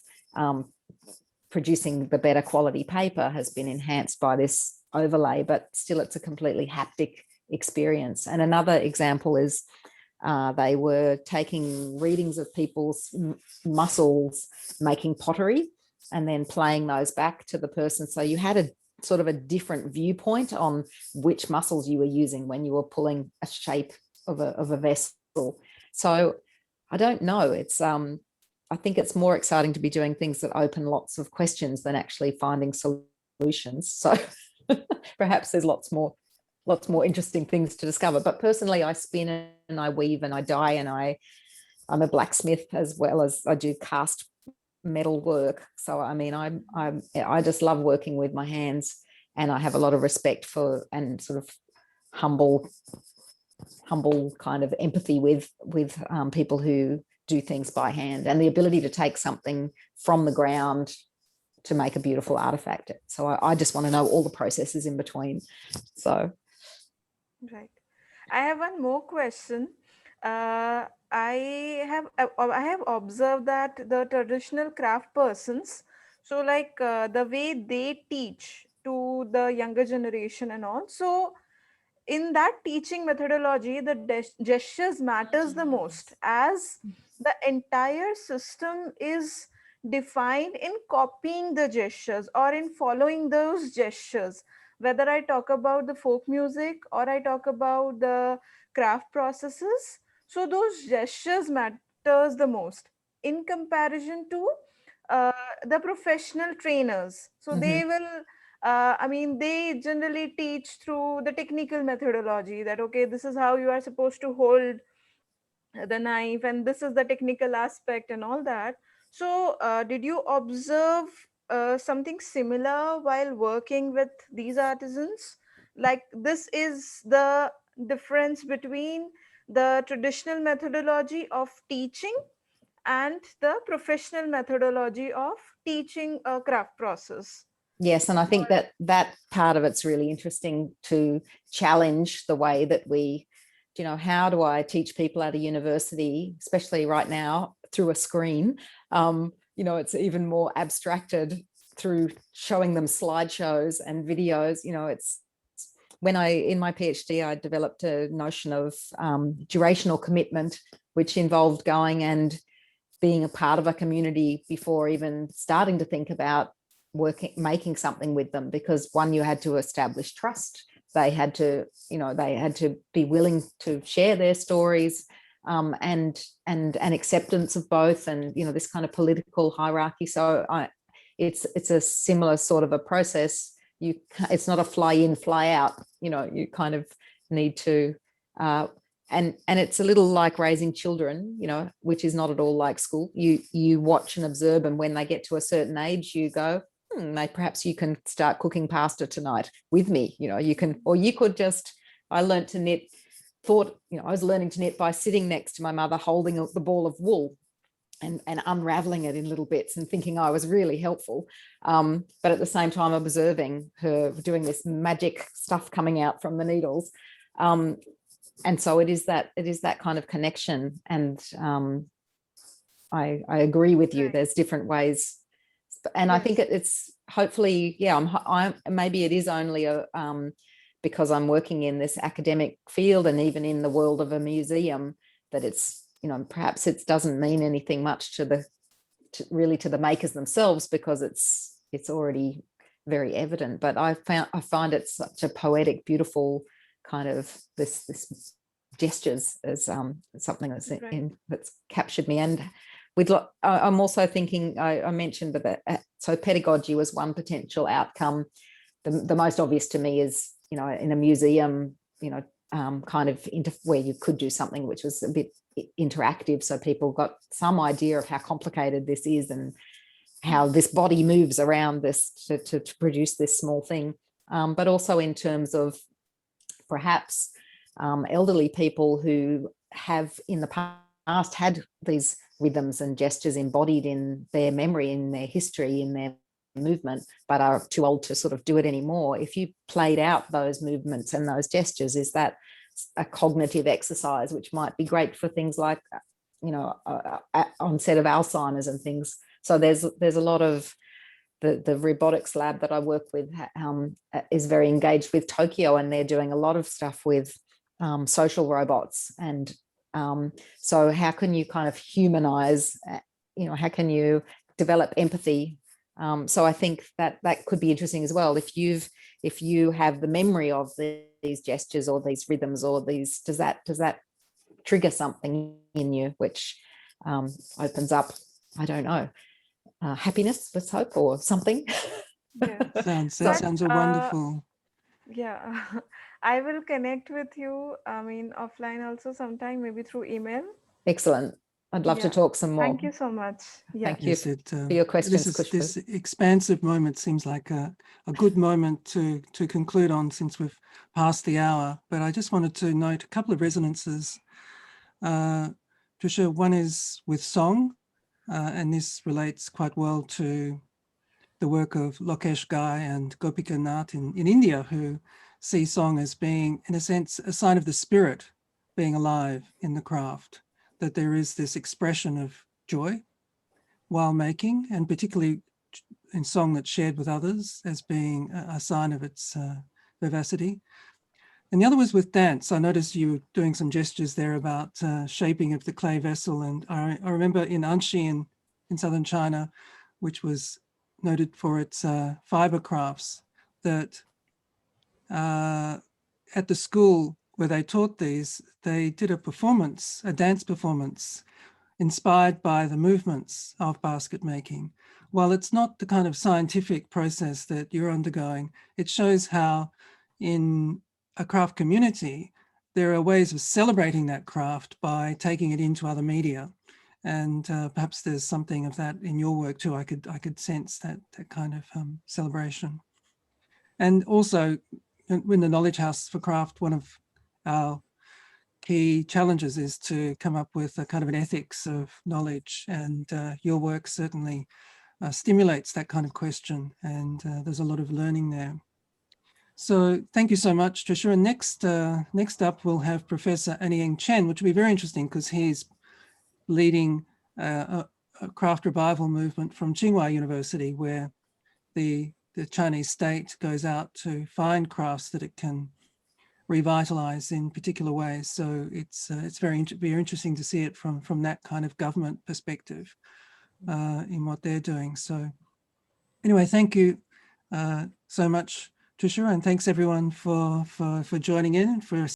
B: producing the better quality paper has been enhanced by this overlay, but still it's a completely haptic experience. And another example is they were taking readings of people's muscles making pottery and then playing those back to the person. So you had a sort of a different viewpoint on which muscles you were using when you were pulling a shape of a vessel. So I don't know. It's I think it's more exciting to be doing things that open lots of questions than actually finding solutions. So perhaps there's lots more interesting things to discover. But personally, I spin and I weave and I dye, and I'm a blacksmith as well as I do cast metal work. So I mean, I just love working with my hands, and I have a lot of respect for and sort of humble kind of empathy with people who do things by hand, and the ability to take something from the ground to make a beautiful artifact. So I just want to know all the processes in between. So
D: right. I have one more question. I have observed that the traditional craft persons, so like the way they teach to the younger generation and all, so in that teaching methodology, the gestures matters the most, as the entire system is defined in copying the gestures or in following those gestures. Whether I talk about the folk music or I talk about the craft processes, so those gestures matters the most in comparison to the professional trainers. So they will I mean, they generally teach through the technical methodology that, okay, this is how you are supposed to hold the knife, and this is the technical aspect and all that. So, did you observe something similar while working with these artisans? Like, this is the difference between the traditional methodology of teaching and the professional methodology of teaching a craft process.
B: yes, and I think that part of it's really interesting to challenge the way that we, how do I teach people at a university, especially right now through a screen? It's even more abstracted through showing them slideshows and videos. It's when in my PhD, I developed a notion of durational commitment, which involved going and being a part of a community before even starting to think about making something with them, because one, you had to establish trust. They had to be willing to share their stories, and acceptance of both, and this kind of political hierarchy. So it's a similar sort of a process. It's not a fly in, fly out. You kind of need to and it's a little like raising children, which is not at all like school. You watch and observe, and when they get to a certain age, you go, perhaps you can start cooking pasta tonight with me. You can, or you could just. I learned to knit. I was learning to knit by sitting next to my mother, holding the ball of wool and unraveling it in little bits, and thinking I was really helpful. But at the same time, observing her doing this magic stuff coming out from the needles. And so it is that kind of connection. And I agree with you. There's different ways. And I think it's hopefully, maybe it is only because I'm working in this academic field and even in the world of a museum, that it's, perhaps it doesn't mean anything much to the makers themselves, because it's already very evident. But I find it such a poetic, beautiful kind of this gestures as something that's that's captured me. And I'm also thinking, I mentioned that so pedagogy was one potential outcome. The most obvious to me is, you know, in a museum, you know, kind of where you could do something which was a bit interactive, so people got some idea of how complicated this is and how this body moves around this to produce this small thing. But also in terms of perhaps elderly people who have in the past had these rhythms and gestures embodied in their memory, in their history, in their movement, but are too old to sort of do it anymore. If you played out those movements and those gestures, is that a cognitive exercise which might be great for things like, you know, onset of Alzheimer's and things. So there's a lot of the robotics lab that I work with is very engaged with Tokyo, and they're doing a lot of stuff with social robots. And so how can you kind of humanize, you know, how can you develop empathy? So I think that could be interesting as well. If you have the memory of these gestures or these rhythms or these, does that trigger something in you which opens up, I don't know, happiness, let's hope, or something.
D: Yeah.
A: That sounds a wonderful.
D: Yeah, I will connect with you. I mean, offline also sometime, maybe through email.
B: Excellent. I'd love to talk some more.
D: Thank you so much. Yeah.
B: Thank you
A: Yes,
B: for your questions,
A: this expansive moment seems like a good moment to conclude on, since we've passed the hour. But I just wanted to note a couple of resonances. Patricia, one is with song, and this relates quite well to the work of Lokesh Gai and Gopika Nath in India, who see song as being, in a sense, a sign of the spirit being alive in the craft, that there is this expression of joy while making, and particularly in song that's shared with others as being a sign of its vivacity. And the other was with dance. I noticed you were doing some gestures there about shaping of the clay vessel. And I remember in Anxi in southern China, which was noted for its fiber crafts, that at the school where they taught these, they did a dance performance inspired by the movements of basket making. While it's not the kind of scientific process that you're undergoing, it shows how in a craft community, there are ways of celebrating that craft by taking it into other media. And perhaps there's something of that in your work too. I could sense that kind of celebration. And also in the Knowledge House for Craft, one of our key challenges is to come up with a kind of an ethics of knowledge, and your work certainly stimulates that kind of question, and there's a lot of learning there. So thank you so much, Tricia. And next up, we'll have Professor Anying Chen, which will be very interesting because he's leading a craft revival movement from Tsinghua University, where the Chinese state goes out to find crafts that it can revitalize in particular ways. So it's very interesting to see it from that kind of government perspective in what they're doing. So anyway, thank you so much, Tricia, and thanks everyone for joining in, for